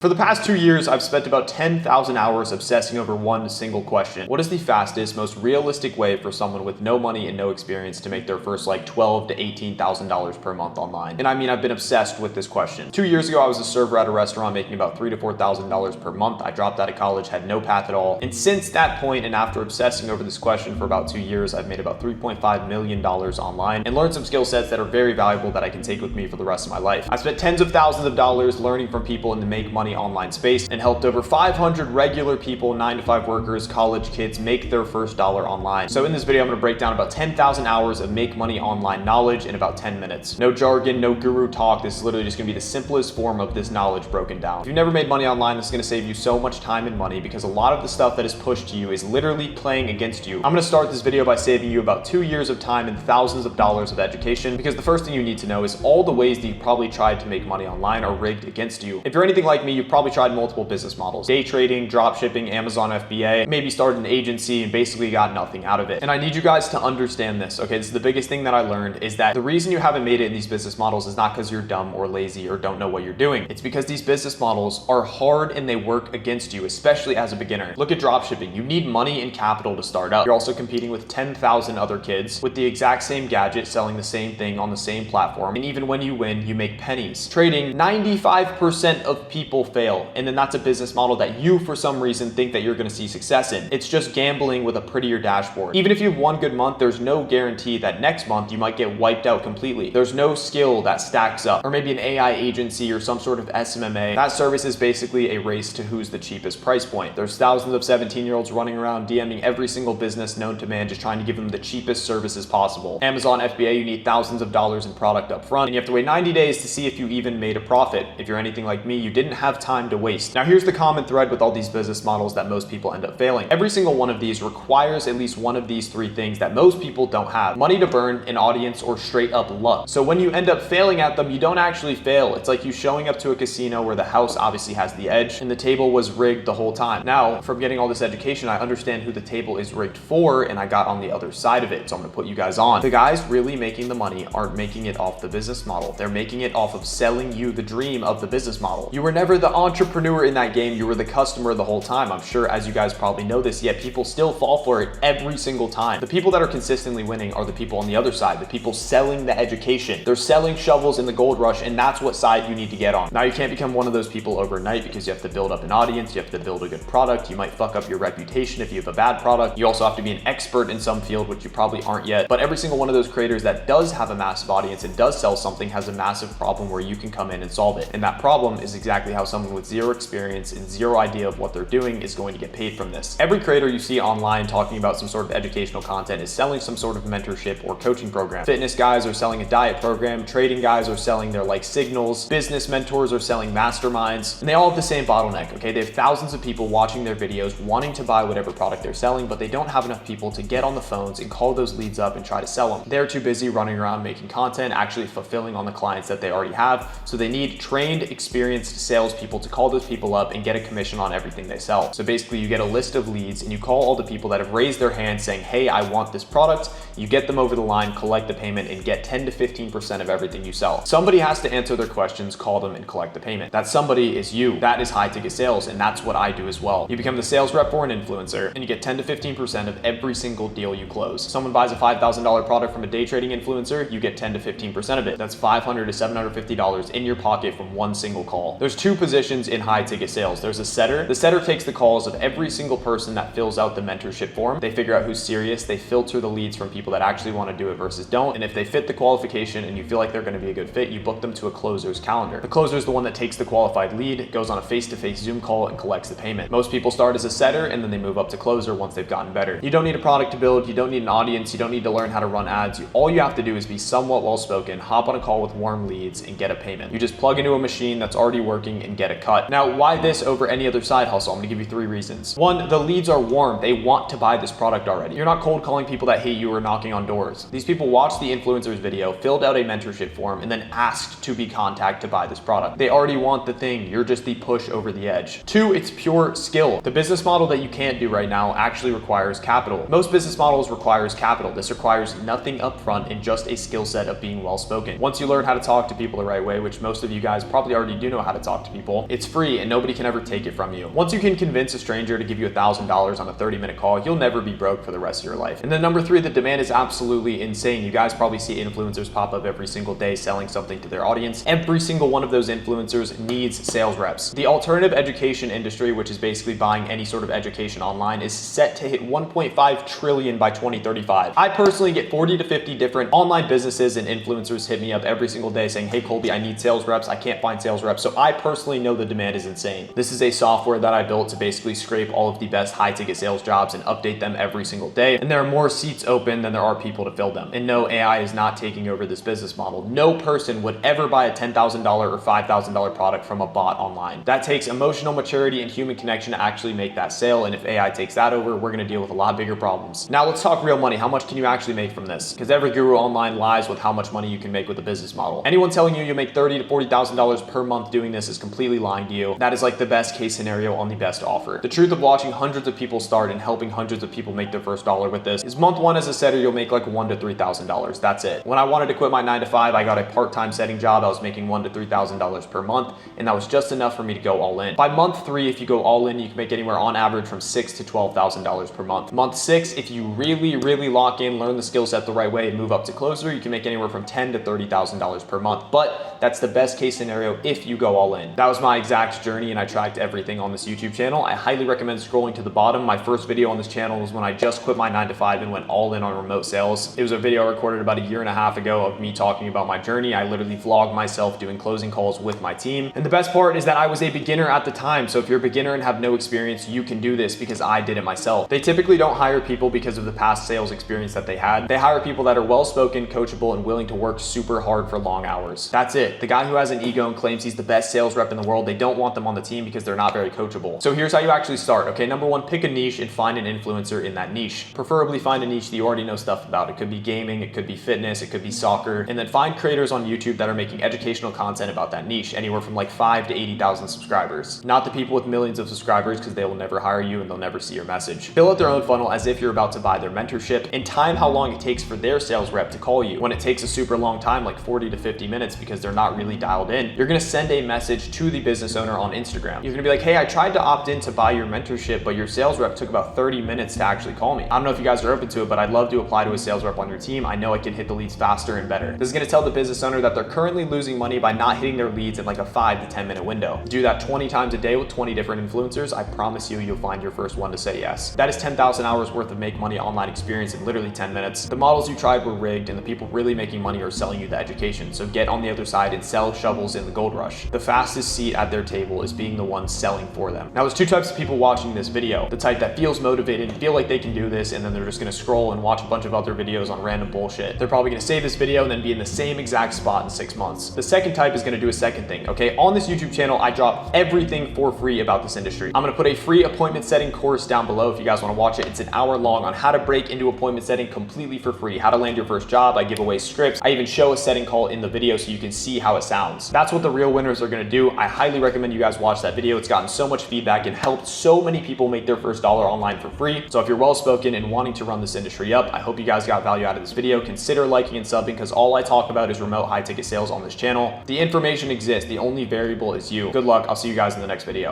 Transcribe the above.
For the past 2 years, I've spent about 10,000 hours obsessing over one single question. What is the fastest, most realistic way for someone with no money and no experience to make their first like $12,000 to $18,000 per month online? And I mean, I've been obsessed with this question. 2 years ago, I was a server at a restaurant making about $3,000 to $4,000 per month. I dropped out of college, had no path at all. And since that point, and after obsessing over this question for about 2 years, I've made about $3.5 million online and learned some skill sets that are very valuable that I can take with me for the rest of my life. I've spent tens of thousands of dollars learning from people in the make money online space and helped over 500 regular people, 9-to-5 workers, college kids make their first dollar online. So in this video, I'm going to break down about 10,000 hours of make money online knowledge in about 10 minutes. No jargon, no guru talk. This is literally just going to be the simplest form of this knowledge broken down. If you've never made money online, this is going to save you so much time and money because a lot of the stuff that is pushed to you is literally playing against you. I'm going to start this video by saving you about 2 years of time and thousands of dollars of education, because the first thing you need to know is all the ways that you probably tried to make money online are rigged against you. If you're anything like me, you've probably tried multiple business models: day trading, drop shipping, Amazon FBA, maybe started an agency and basically got nothing out of it. And I need you guys to understand this, okay? This is the biggest thing that I learned, is that the reason you haven't made it in these business models is not because you're dumb or lazy or don't know what you're doing. It's because these business models are hard and they work against you, especially as a beginner. Look at drop shipping. You need money and capital to start up. You're also competing with 10,000 other kids with the exact same gadget selling the same thing on the same platform. And even when you win, you make pennies. Trading, 95% of people fail. And then that's a business model that you, for some reason, think that you're going to see success in. It's just gambling with a prettier dashboard. Even if you have one good month, there's no guarantee that next month you might get wiped out completely. There's no skill that stacks up. Or maybe an AI agency or some sort of SMMA. That service is basically a race to who's the cheapest price point. There's thousands of 17-year-olds running around DMing every single business known to man, just trying to give them the cheapest services possible. Amazon FBA, you need thousands of dollars in product up front, and you have to wait 90 days to see if you even made a profit. If you're anything like me, you didn't have time to waste. Now here's the common thread with all these business models that most people end up failing. Every single one of these requires at least one of these three things that most people don't have: money to burn, an audience, or straight up luck. So when you end up failing at them, you don't actually fail. It's like you showing up to a casino where the house obviously has the edge and the table was rigged the whole time. Now, from getting all this education, I understand who the table is rigged for, and I got on the other side of it. So I'm gonna put you guys on. The guys really making the money aren't making it off the business model. They're making it off of selling you the dream of the business model. You were never the entrepreneur in that game. You were the customer the whole time. I'm sure, as you guys probably know this, yet people still fall for it every single time. The people that are consistently winning are the people on the other side, the people selling the education. They're selling shovels in the gold rush, and that's what side you need to get on. Now, you can't become one of those people overnight because you have to build up an audience, you have to build a good product, you might fuck up your reputation if you have a bad product. You also have to be an expert in some field, which you probably aren't yet. But every single one of those creators that does have a massive audience and does sell something has a massive problem where you can come in and solve it. And that problem is exactly how someone with zero experience and zero idea of what they're doing is going to get paid from this. Every creator you see online talking about some sort of educational content is selling some sort of mentorship or coaching program. Fitness guys are selling a diet program, trading guys are selling their like signals, business mentors are selling masterminds, and they all have the same bottleneck, okay? They have thousands of people watching their videos wanting to buy whatever product they're selling, but they don't have enough people to get on the phones and call those leads up and try to sell them. They're too busy running around making content, actually fulfilling on the clients that they already have. So they need trained, experienced salespeople to call those people up and get a commission on everything they sell. So basically you get a list of leads and you call all the people that have raised their hand saying, hey, I want this product. You get them over the line, collect the payment, and get 10 to 15% of everything you sell. Somebody has to answer their questions, call them, and collect the payment. That somebody is you. That is high ticket sales, and that's what I do as well. You become the sales rep for an influencer, and you get 10 to 15% of every single deal you close. Someone buys a $5,000 product from a day trading influencer, you get 10 to 15% of it. That's $500 to $750 in your pocket from one single call. There's two positions in high ticket sales. There's a setter. The setter takes the calls of every single person that fills out the mentorship form. They figure out who's serious. They filter the leads from people that actually want to do it versus don't. And if they fit the qualification and you feel like they're going to be a good fit, you book them to a closer's calendar. The closer is the one that takes the qualified lead, goes on a face-to-face Zoom call, and collects the payment. Most people start as a setter and then they move up to closer once they've gotten better. You don't need a product to build. You don't need an audience. You don't need to learn how to run ads. All you have to do is be somewhat well-spoken, hop on a call with warm leads, and get a payment. You just plug into a machine that's already working and get a cut. Now, why this over any other side hustle? I'm going to give you 3 reasons. 1, the leads are warm. They want to buy this product already. You're not cold calling people that hate you or knocking on doors. These people watched the influencer's video, filled out a mentorship form, and then asked to be contacted to buy this product. They already want the thing. You're just the push over the edge. 2, it's pure skill. The business model that you can't do right now actually requires capital. Most business models requires capital. This requires nothing upfront and just a skill set of being well spoken. Once you learn how to talk to people the right way, which most of you guys probably already do know how to talk to people, people. It's free and nobody can ever take it from you. Once you can convince a stranger to give you $1,000 on a 30-minute call, you'll never be broke for the rest of your life. And then number 3, the demand is absolutely insane. You guys probably see influencers pop up every single day selling something to their audience. Every single one of those influencers needs sales reps. The alternative education industry, which is basically buying any sort of education online, is set to hit 1.5 trillion by 2035. I personally get 40 to 50 different online businesses and influencers hit me up every single day saying, hey Colby, I need sales reps. I can't find sales reps. So I personally know the demand is insane. This is a software that I built to basically scrape all of the best high ticket sales jobs and update them every single day. And there are more seats open than there are people to fill them. And no, AI is not taking over this business model. No person would ever buy a $10,000 or $5,000 product from a bot online. That takes emotional maturity and human connection to actually make that sale. And if AI takes that over, we're going to deal with a lot bigger problems. Now let's talk real money. How much can you actually make from this? Because every guru online lies with how much money you can make with a business model. Anyone telling you make $30,000 to $40,000 per month doing this is completely lying to you. That is like the best case scenario on the best offer. The truth of watching hundreds of people start and helping hundreds of people make their first dollar with this is month 1 as a setter, you'll make like $1,000 to $3,000. That's it. When I wanted to quit my 9 to 5, I got a part-time setting job. I was making $1,000 to $3,000 per month, and that was just enough for me to go all in. By month 3, if you go all in, you can make anywhere on average from $6,000 to $12,000 per month. Month 6, if you really lock in, learn the skill set the right way, and move up to closer, you can make anywhere from $10,000 to $30,000 per month. But that's the best case scenario if you go all in. That was my exact journey, and I tracked everything on this YouTube channel. I highly recommend scrolling to the bottom. My first video on this channel was when I just quit my 9 to 5 and went all in on remote sales. It was a video I recorded about 1.5 years ago of me talking about my journey. I literally vlogged myself doing closing calls with my team. And the best part is that I was a beginner at the time. So if you're a beginner and have no experience, you can do this because I did it myself. They typically don't hire people because of the past sales experience that they had. They hire people that are well-spoken, coachable, and willing to work super hard for long hours. That's it. The guy who has an ego and claims he's the best sales rep in the world, they don't want them on the team because they're not very coachable. So here's how you actually start. Okay, number 1, pick a niche and find an influencer in that niche. Preferably find a niche that you already know stuff about. It could be gaming, it could be fitness, it could be soccer, and then find creators on YouTube that are making educational content about that niche, anywhere from like 5 to 80,000 subscribers. Not the people with millions of subscribers because they will never hire you and they'll never see your message. Fill out their own funnel as if you're about to buy their mentorship, and time how long it takes for their sales rep to call you. When it takes a super long time, like 40 to 50 minutes because they're not really dialed in, you're gonna send a message to the business owner on Instagram. You're gonna be like, hey, I tried to opt in to buy your mentorship, but your sales rep took about 30 minutes to actually call me. I don't know if you guys are open to it, but I'd love to apply to a sales rep on your team. I know I can hit the leads faster and better. This is gonna tell the business owner that they're currently losing money by not hitting their leads in like a 5 to 10 minute window. Do that 20 times a day with 20 different influencers. I promise you, you'll find your first one to say yes. That is 10,000 hours worth of make money online experience in literally 10 minutes. The models you tried were rigged, and the people really making money are selling you the education. So get on the other side and sell shovels in the gold rush. The fastest seat at their table is being the one selling for them. Now, there's 2 types of people watching this video. The type that feels motivated, feel like they can do this, and then they're just gonna scroll and watch a bunch of other videos on random bullshit. They're probably gonna save this video and then be in the same exact spot in 6 months. The second type is gonna do a second thing, okay? On this YouTube channel, I drop everything for free about this industry. I'm gonna put a free appointment setting course down below if you guys wanna watch it. It's an hour long on how to break into appointment setting completely for free, how to land your first job. I give away scripts. I even show a setting call in the video so you can see how it sounds. That's what the real winners are gonna do. I highly recommend you guys watch that video. It's gotten so much feedback and helped so many people make their first dollar online for free. So if you're well-spoken and wanting to run this industry up, I hope you guys got value out of this video. Consider liking and subbing because all I talk about is remote high-ticket sales on this channel. The information exists. The only variable is you. Good luck. I'll see you guys in the next video.